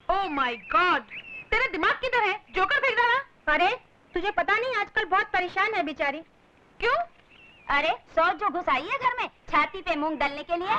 Oh my God, तेरे दिमाग किधर है? जोकर फेंक डाला। अरे तुझे पता नहीं आजकल बहुत परेशान है बेचारी। क्यों? अरे सौर जो घुस आई है घर में छाती पे मूंग डालने के लिए।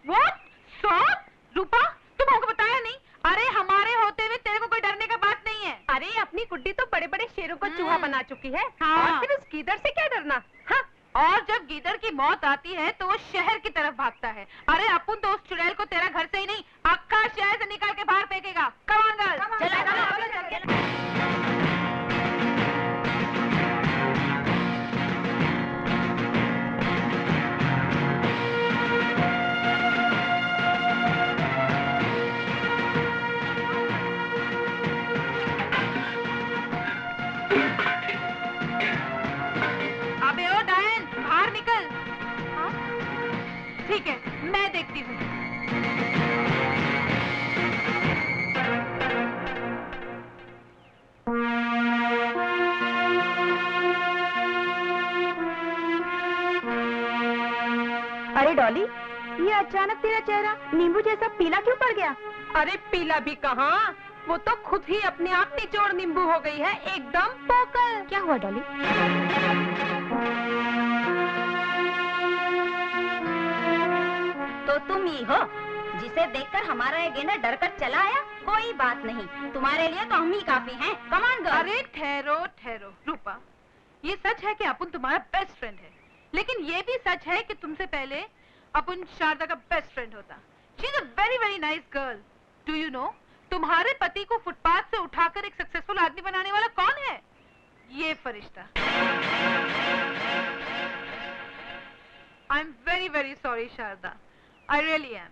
What? सौर? रूपा, तुम हमको बताया नहीं? अरे हमारे होते हुए तेरे को कोई डरने का बात नहीं है। अरे अपनी गुड्डी तो बड़े बड़े शेरों को चूहा बना चुकी है। हाँ। और फिर उस गीदड़ से क्या डरना? हाँ, और जब गीदड़ की मौत आती है तो वो शहर की तरफ भागता है। अरे अपन तो उस चुड़ैल को तेरा घर से ही नहीं, अक्का शहर से निकाल के बाहर फेंकेगा। Come on, girls. चला अबे ओ डायन, बाहर निकल। हाँ? ठीक है, मैं देखती हूँ। अरे डॉली, ये अचानक तेरा चेहरा नींबू जैसा पीला क्यों पड़ गया? अरे पीला भी कहाँ, वो तो खुद ही अपने आप निचोड़ नींबू हो गई है, एकदम पोकल। क्या हुआ डॉली? तो तुम ही हो जिसे देखकर हमारा ये गेंडा डर कर चला आया? कोई बात नहीं, तुम्हारे लिए तो हम ही काफी हैं। Come on girl. अरे ठहरो ठहरो रूपा, ये सच है कि अपन तुम्हारा बेस्ट फ्रेंड है, लेकिन ये भी सच है कि तुमसे पहले अपन शारदा का बेस्ट फ्रेंड होता। She is a very very nice girl. Do you know, तुम्हारे पति को फुटपाथ से उठाकर एक सक्सेसफुल आदमी बनाने वाला कौन है? ये फरिश्ता। I am very very sorry Sharda, I really am.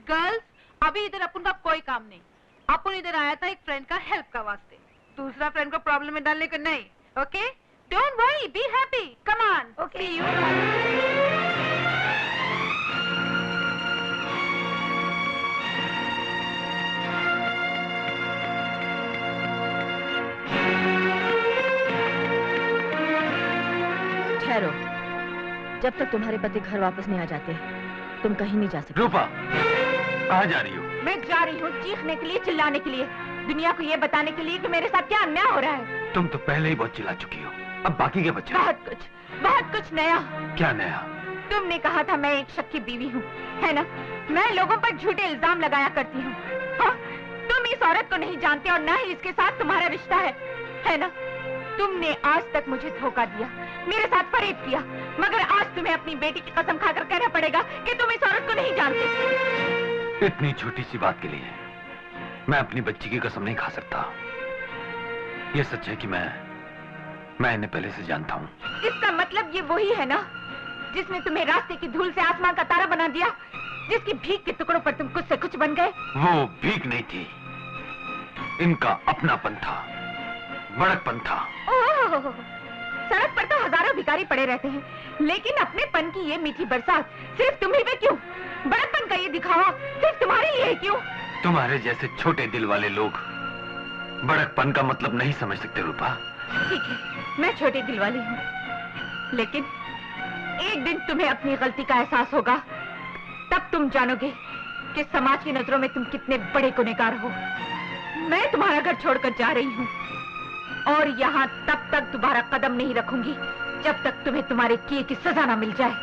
Girls, अभी इधर अपन का कोई काम नहीं, अपन इधर आया था एक फ्रेंड का हेल्प का वास्ते, दूसरा फ्रेंड को प्रॉब्लम में डालने को नहीं। Okay, don't worry, be happy, come on. Okay. See you. ठहरो, जब तक तुम्हारे पति घर वापस नहीं आ जाते तुम कहीं नहीं जा सकते। रूपा, कहाँ जा रही हो? मैं जा रही हूँ चीखने के लिए, चिल्लाने के लिए, दुनिया को ये बताने के लिए कि मेरे साथ क्या अन्याय हो रहा है। तुम तो पहले ही बहुत चिल्ला चुकी हो, अब बाकी के बच्चे। बहुत कुछ नया। क्या नया? तुमने कहा था मैं एक शक की बीवी हूँ, है ना? मैं लोगों पर झूठे इल्जाम लगाया करती हूँ। हाँ? तुम इस औरत को नहीं जानते और न ही इसके साथ तुम्हारा रिश्ता है ना? तुमने आज तक मुझे धोखा दिया, मेरे साथ फरेब किया, मगर आज तुम्हें अपनी बेटी की कसम खाकर कहना पड़ेगा कि तुम इस औरत को नहीं जानते। इतनी छोटी सी बात के लिए मैं अपनी बच्ची की कसम नहीं खा सकता। ये सच है कि मैं इन्हें पहले से जानता हूँ। इसका मतलब ये वही है ना जिसने तुम्हें रास्ते की धूल से आसमान का तारा बना दिया, जिसकी भीख के टुकड़ों पर तुम कुछ से कुछ बन गए? वो भीख नहीं थी, इनका अपनापन था, बड़कपन था। ओह, सड़क पर तो हजारों भिखारी पड़े रहते हैं, लेकिन अपने पन की ये मीठी बरसात सिर्फ तुम्ही पे क्यों? बड़कपन का ये दिखावा सिर्फ तुम्हारे लिए क्यों? तुम्हारे जैसे छोटे दिल वाले लोग बड़कपन का मतलब नहीं समझ सकते रूपा। ठीक है, मैं छोटे दिल वाली हूँ, लेकिन एक दिन तुम्हें अपनी गलती का एहसास होगा, तब तुम जानोगे कि समाज की नजरों में तुम कितने बड़े गुनहगार हो। मैं तुम्हारा घर छोड़कर जा रही हूँ और यहाँ तब तक दोबारा कदम नहीं रखूंगी जब तक तुम्हें तुम्हारे किए की सजा ना मिल जाए।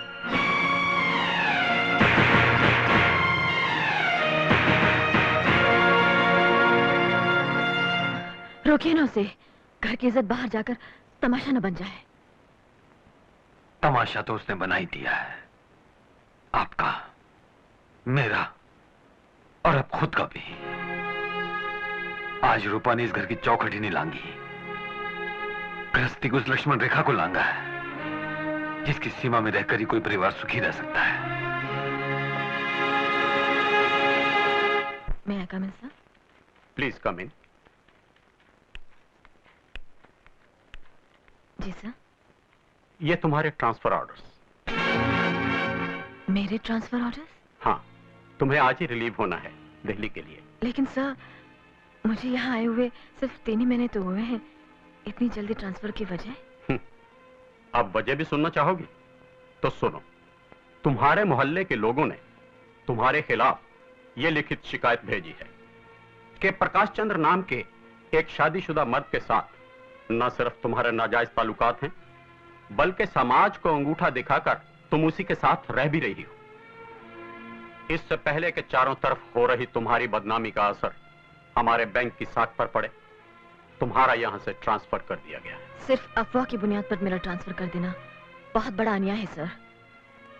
रोकिए ना उसे, घर की इज्जत बाहर जाकर तमाशा न बन जाए। तमाशा तो उसने बना ही दिया है, आपका, मेरा और अब खुद का भी। आज रूपा ने इस घर की चौखट ही नहीं लांगी, गृहस्थी को उस लक्ष्मण रेखा को लांगा है जिसकी सीमा में रहकर ही कोई परिवार सुखी रह सकता है। मैं come in sir? Please come in. जी सर। ये तुम्हारे ट्रांसफर ऑर्डर्स। मेरे ट्रांसफर ऑर्डर्स? हाँ, तुम्हें आज ही रिलीव होना है दिल्ली के लिए। लेकिन सर, मुझे यहाँ आए हुए सिर्फ 3 ही महीने तो हुए हैं, इतनी जल्दी ट्रांसफर की वजह? अब वजह भी सुनना चाहोगी तो सुनो। तुम्हारे मोहल्ले के लोगों ने तुम्हारे खिलाफ ये लिखित शिकायत भेजी है कि प्रकाश चंद्र नाम के एक शादीशुदा मर्द के साथ न सिर्फ तुम्हारे नाजायज ताल्लुकात हैं, बल्कि समाज को अंगूठा दिखाकर तुम उसी के साथ रह भी रही हो। इससे पहले कि चारों तरफ हो रही तुम्हारी बदनामी का असर हमारे बैंक की साख पर पड़े, तुम्हारा यहां से ट्रांसफर कर दिया गया। सिर्फ अफवाह की बुनियाद पर मेरा ट्रांसफर कर देना बहुत बड़ा अन्याय है सर।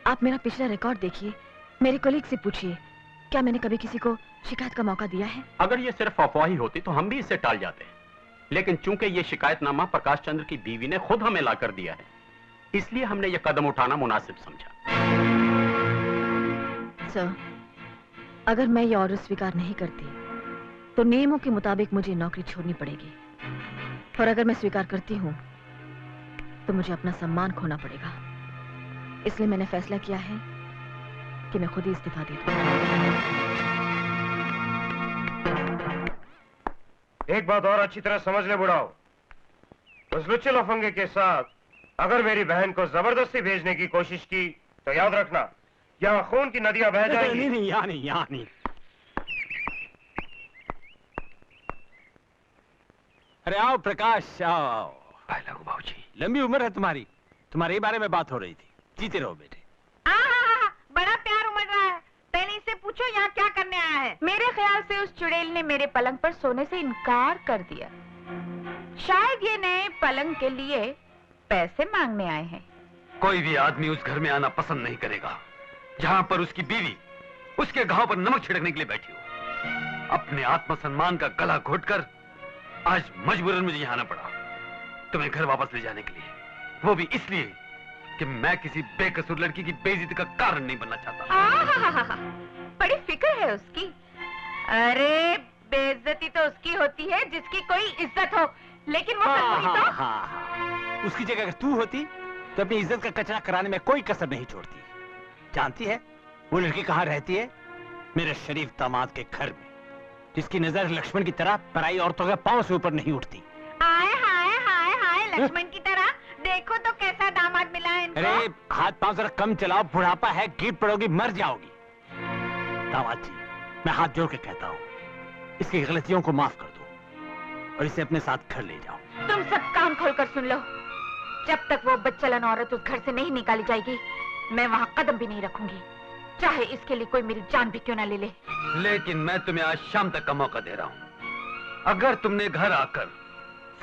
आप मेरा पिछला रिकॉर्ड देखिए, मेरे कलीग से पूछिए, क्या मैंने कभी किसी को शिकायत का मौका दिया है? अगर ये सिर्फ अफवाही होती तो हम भी इससे टाल जाते, लेकिन चूंकि ये शिकायतनामा प्रकाश चंद्र की बीवी ने खुद हमें लाकर दिया है, इसलिए हमने ये कदम उठाना मुनासिब समझा। सर, अगर मैं ये ऑर्डर स्वीकार नहीं करती तो नियमों के मुताबिक मुझे नौकरी छोड़नी पड़ेगी, और अगर मैं स्वीकार करती हूँ तो मुझे अपना सम्मान खोना पड़ेगा। इसलिए मैंने फैसला किया है कि मैं खुद ही इस्तीफा दे दूं। एक बात और अच्छी तरह समझ ले बुढ़ाओ, उस लुच्चे लफंगे के साथ अगर मेरी बहन को जबरदस्ती भेजने की कोशिश की तो याद रखना, यहाँ खून की नदियां बह जाएंगी। नहीं, यहाँ नहीं, यहाँ नहीं। अरे आओ प्रकाश, आओ। बाबूजी, लंबी उम्र है तुम्हारी, तुम्हारे बारे में बात हो रही थी। जीते रहो बेटे। बड़ा प्यार उमड़ रहा है। पहले इससे पूछो यहाँ क्या करने आया है। मेरे ख्याल से उस चुड़ैल ने मेरे पलंग पर सोने से इनकार कर दिया। शायद ये नए पलंग के लिए पैसे मांगने आए हैं। कोई भी आदमी उस घर में आना पसंद नहीं करेगा जहां पर उसकी बीवी उसके घाव पर नमक छिड़कने के लिए बैठी हो। अपने आत्मसम्मान का गला घोटकर आज मजबूरन मुझे यहाँ आना पड़ा तुम्हें घर वापस ले जाने के लिए, वो भी इसलिए कि मैं किसी बेकसूर लड़की की बेइज्जती का कारण नहीं बनना चाहता। बड़ी फिक्र है उसकी। अरे बेइज्जती तो उसकी होती है जिसकी कोई इज्जत हो, लेकिन वो हाँ। उसकी जगह अगर तू होती तो अपनी इज्जत का कचरा कराने में कोई कसर नहीं छोड़ती। जानती है वो लड़की कहाँ रहती है? मेरे शरीफ दामाद के घर में, जिसकी नजर लक्ष्मण की तरह पराई औरतों के पांव से ऊपर नहीं उठती। हाय हाय हाय हाय, लक्ष्मण की तरह। देखो तो कैसा दामाद मिला है इनको। अरे हाथ पांव जरा कम चलाओ, बुढ़ापा है, गिर पड़ोगी, मर जाओगी। दामाद जी, मैं हाथ जोड़ के कहता हूँ, इसकी गलतियों को माफ कर दो और इसे अपने साथ घर ले जाओ। तुम सब कान खोलकर सुन लो, जब तक वो बच्चलन औरत उस घर से नहीं निकाली जाएगी, मैं वहाँ कदम भी नहीं रखूंगी, चाहे इसके लिए कोई मेरी जान भी क्यों ना ले ले। लेकिन मैं तुम्हें आज शाम तक का मौका दे रहा हूँ। अगर तुमने घर आकर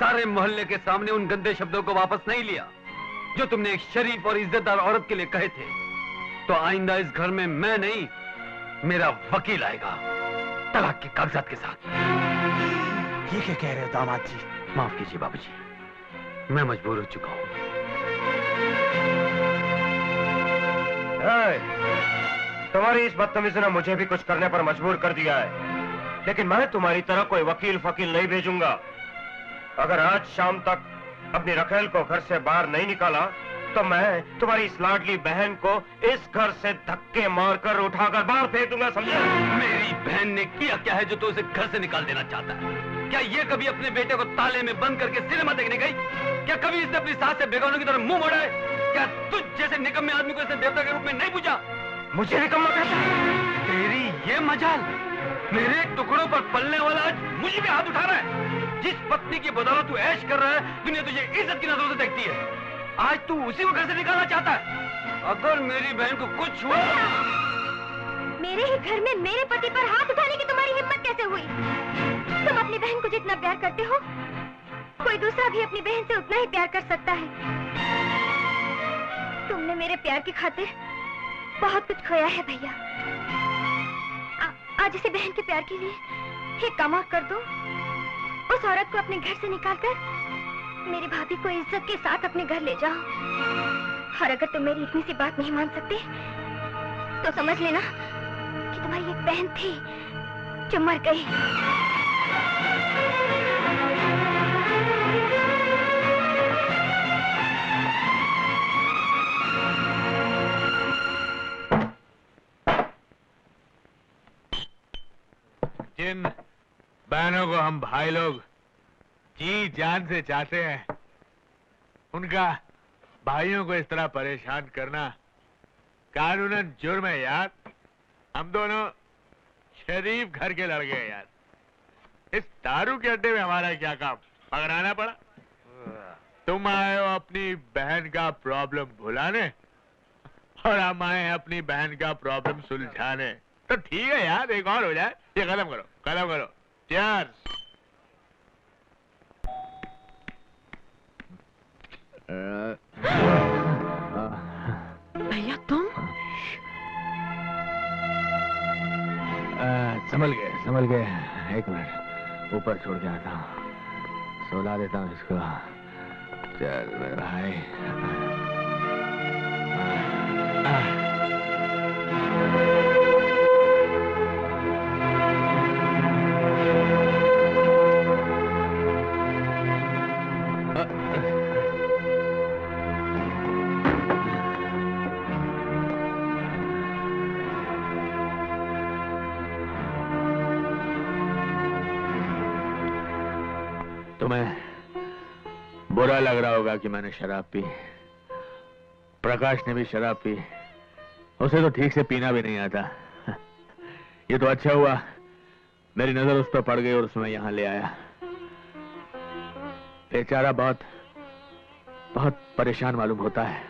सारे मोहल्ले के सामने उन गंदे शब्दों को वापस नहीं लिया जो तुमने एक शरीफ और इज्जतदार औरत के लिए कहे थे, तो आइंदा इस घर में मैं नहीं, मेरा वकील आएगा तलाक के कागजात के साथ। ये क्या कह रहे हो दामाद जी? माफ कीजिए बाबूजी, मैं मजबूर हो चुका हूँ। तुम्हारी इस बदतमीजी ने मुझे भी कुछ करने पर मजबूर कर दिया है, लेकिन मैं तुम्हारी तरह कोई वकील फकील नहीं भेजूंगा। अगर आज शाम तक अपनी रखेल को घर से बाहर नहीं निकाला तो मैं तुम्हारी इस लाडली बहन को इस घर से धक्के मारकर उठाकर बाहर फेंक दूंगा, समझे? मेरी बहन ने किया क्या है जो तो उसे घर से निकाल देना चाहता है? क्या ये कभी अपने बेटे को ताले में बंद करके सिनेमा देखने गई? क्या कभी इसने अपनी सास से बेगानों की तरफ मुंह मोड़ा है? क्या तुझ जैसे निकम्मे आदमी को इसने देवता के रूप में नहीं पूछा? मुझे निकम्मा कहता है? तेरी ये मजाल, मेरे टुकड़ों पर पलने वाला आज मुझे भी हाथ उठा रहा है। जिस पत्नी की बदौलत तू ऐश कर रहा है, दुनिया तुझे इज्जत की नजरों से देखती है, आज तू उसी को घर से निकालना चाहता है। अगर मेरी बहन को कुछ हुआ, मेरे ही घर में मेरे पति पर हाथ उठाने की तुम्हारी हिम्मत कैसे हुई? तुम अपनी बहन को जितना प्यार करते हो, कोई दूसरा भी अपनी बहन से उतना ही प्यार कर सकता है। तुमने मेरे प्यार की खातिर बहुत कुछ खोया है भैया। आज इसे बहन के प्यार के लिए एक काम और कर दो, उस औरत को अपने घर से निकालकर मेरी भाभी को इज्जत के साथ अपने घर ले जाओ। और अगर तुम मेरी इतनी सी बात नहीं मान सकते तो समझ लेना कि तुम्हारी एक बहन थी जो मर गई। जिन बहनों को हम भाई लोग जी जान से चाहते हैं, उनका भाइयों को इस तरह परेशान करना कानूनन जुर्म है यार। हम दोनों शरीफ घर के लड़के हैं यार। इस दारू के अड्डे में हमारा क्या काम? पकड़ाना पड़ा। तुम आए हो अपनी बहन का प्रॉब्लम भुलाने और हम आए हैं अपनी बहन का प्रॉब्लम सुलझाने। तो ठीक है यार, एक और हो जाए। ये खत्म करो, खत्म करो। चीयर्स। भैया तुम? संभल गए। एक मिनट, ऊपर छोड़ के आता हूँ, सुला देता हूँ इसको। चल मेरे भाई। तुम्हें बुरा लग रहा होगा कि मैंने शराब पी। प्रकाश ने भी शराब पी, उसे तो ठीक से पीना भी नहीं आता। ये तो अच्छा हुआ मेरी नजर उस पर पड़ गई और उसमें यहां ले आया। बेचारा बहुत बहुत परेशान मालूम होता है।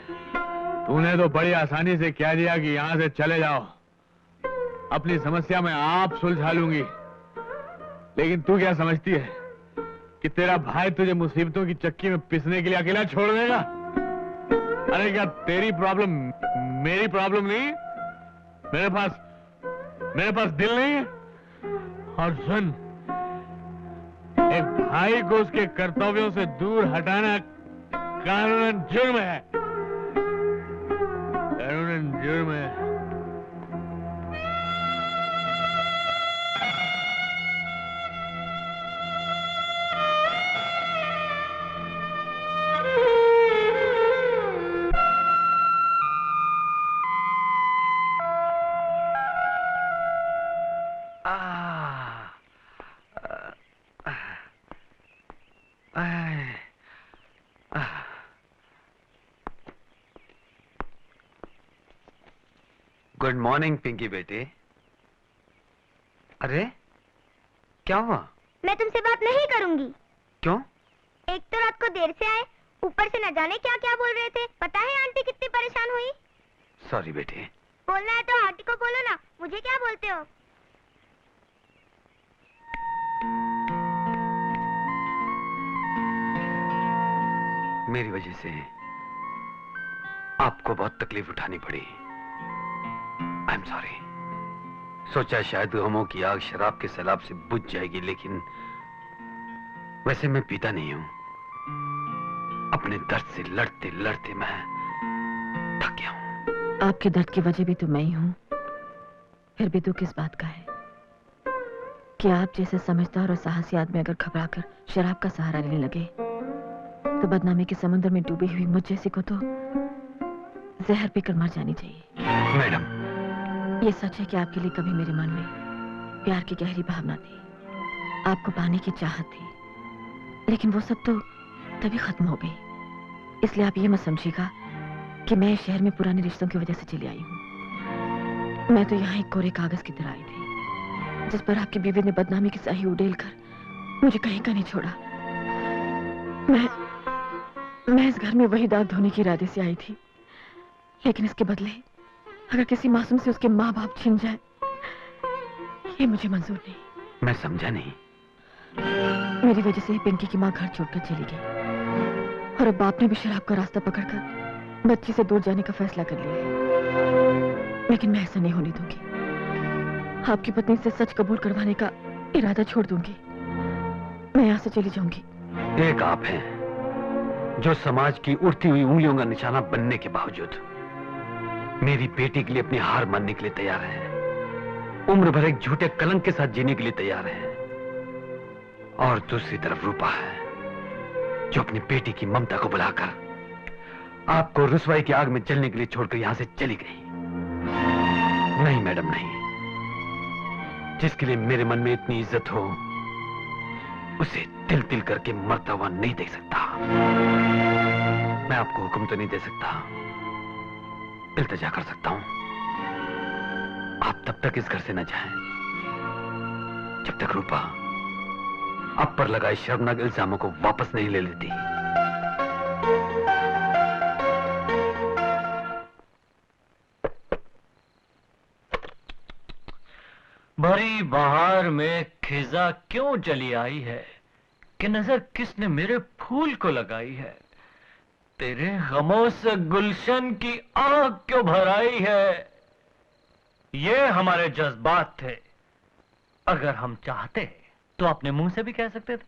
तूने तो बड़ी आसानी से कह दिया कि यहां से चले जाओ, अपनी समस्या मैं आप सुलझा लूंगी। लेकिन तू क्या समझती है कि तेरा भाई तुझे मुसीबतों की चक्की में पिसने के लिए अकेला छोड़ देगा? अरे क्या तेरी प्रॉब्लम मेरी प्रॉब्लम नहीं? मेरे पास दिल नहीं है? और सुन, एक भाई को उसके कर्तव्यों से दूर हटाना कानूनन जुर्म है। कानूनन जुर्म है। गुड मॉर्निंग पिंकी बेटे। अरे क्या हुआ? मैं तुमसे बात नहीं करूंगी। क्यों? एक तो रात को देर से आए, ऊपर से न जाने क्या क्या बोल रहे थे। पता है आंटी कितनी परेशान हुई? सॉरी बेटे। बोलना है तो आंटी को बोलो ना, मुझे क्या बोलते हो? मेरी वजह से आपको बहुत तकलीफ उठानी पड़ी। I am sorry. सोचा शायद गमों की आग शराब के सैलाब से बुझ जाएगी, लेकिन वैसे मैं पीता नहीं हूं। अपने दर्द से लड़ते लड़ते मैं थक गया हूं। आपके दर्द की वजह भी तो मैं ही हूं। फिर भी दुख किस बात का है कि आप जैसे समझदार और साहसी आदमी अगर घबराकर शराब का सहारा लेने लगे तो बदनामी के समुद्र में डूबी हुई मुझ जैसी को तो जहर पीकर मर जानी चाहिए। मैडम, ये सच है कि आपके लिए कभी मेरे मन में प्यार की गहरी भावना थी, आपको पाने की चाहत थी, लेकिन वो सब तो तभी खत्म हो गई। इसलिए आप ये मत समझिएगा कि मैं इस शहर में पुराने रिश्तों की वजह से चली आई हूँ। मैं तो यहाँ एक कोरे कागज की तरह आई थी जिस पर आपकी बीवी ने बदनामी की स्याही उड़ेल कर मुझे कहीं का नहीं छोड़ा। मैं इस घर में वही दाग धोने के इरादे से आई थी, लेकिन इसके बदले अगर किसी मासूम से उसके माँ बाप छिन जाए, ये मुझे मंजूर नहीं। मैं समझा नहीं। मेरी वजह से ही पिंकी की माँ घर छोड़कर चली गई और अब बाप ने भी शराब का रास्ता पकड़कर बच्ची से दूर जाने का फैसला कर लिया है। लेकिन मैं ऐसा नहीं होने दूंगी। आपकी पत्नी से सच कबूल करवाने का इरादा छोड़ दूंगी। मैं यहाँ से चली जाऊंगी। एक आप हैं जो समाज की उड़ती हुई उंगलियों का निशाना बनने के बावजूद मेरी बेटी के लिए अपनी हार मानने के लिए तैयार हैं, उम्र भर एक झूठे कलंक के साथ जीने के लिए तैयार हैं। और दूसरी तरफ रूपा है जो अपनी बेटी की ममता को बुलाकर आपको रुसवाई की आग में जलने के लिए छोड़कर यहां से चली गई। नहीं मैडम, नहीं। जिसके लिए मेरे मन में इतनी इज्जत हो उसे तिल तिल करके मरता हुआ नहीं देख सकता। मैं आपको हुक्म तो नहीं दे सकता, इल्तिजा कर सकता हूं। आप तब तक इस घर से न जाएं जब तक रूपा अब पर लगाए शर्मनाक इल्जामों को वापस नहीं ले लेती। भरी बहार में खिजा क्यों चली आई है कि नजर किसने मेरे फूल को लगाई है। तेरे गमों से गुलशन की आग क्यों भर आई है। ये हमारे जज्बात थे। अगर हम चाहते तो अपने मुंह से भी कह सकते थे,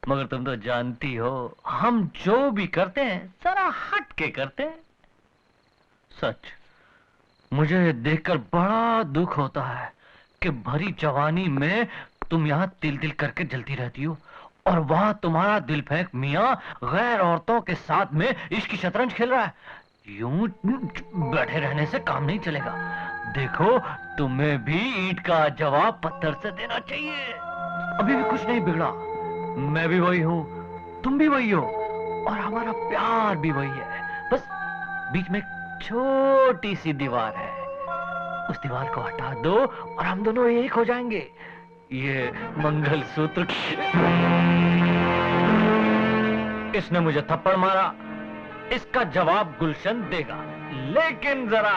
मगर तुम तो जानती हो हम जो भी करते हैं जरा हट के करते हैं। सच, मुझे देखकर बड़ा दुख होता है कि भरी जवानी में तुम यहां तिल तिल करके जलती रहती हो और वहां तुम्हारा दिल फेंक मियां गैर औरतों के साथ में इश्क की शतरंज खेल रहा है। यूं बैठे रहने से काम नहीं चलेगा। देखो, तुम्हें भी ईंट का जवाब पत्थर से देना चाहिए। अभी भी कुछ नहीं बिगड़ा। मैं भी वही हूं, तुम भी वही हो और हमारा प्यार भी वही है। बस बीच में एक छोटी सी दीवार है। उस दीवार को हटा दो और हम दोनों एक हो जाएंगे। ये मंगलसूत्र। इसने मुझे थप्पड़ मारा, इसका जवाब गुलशन देगा, लेकिन जरा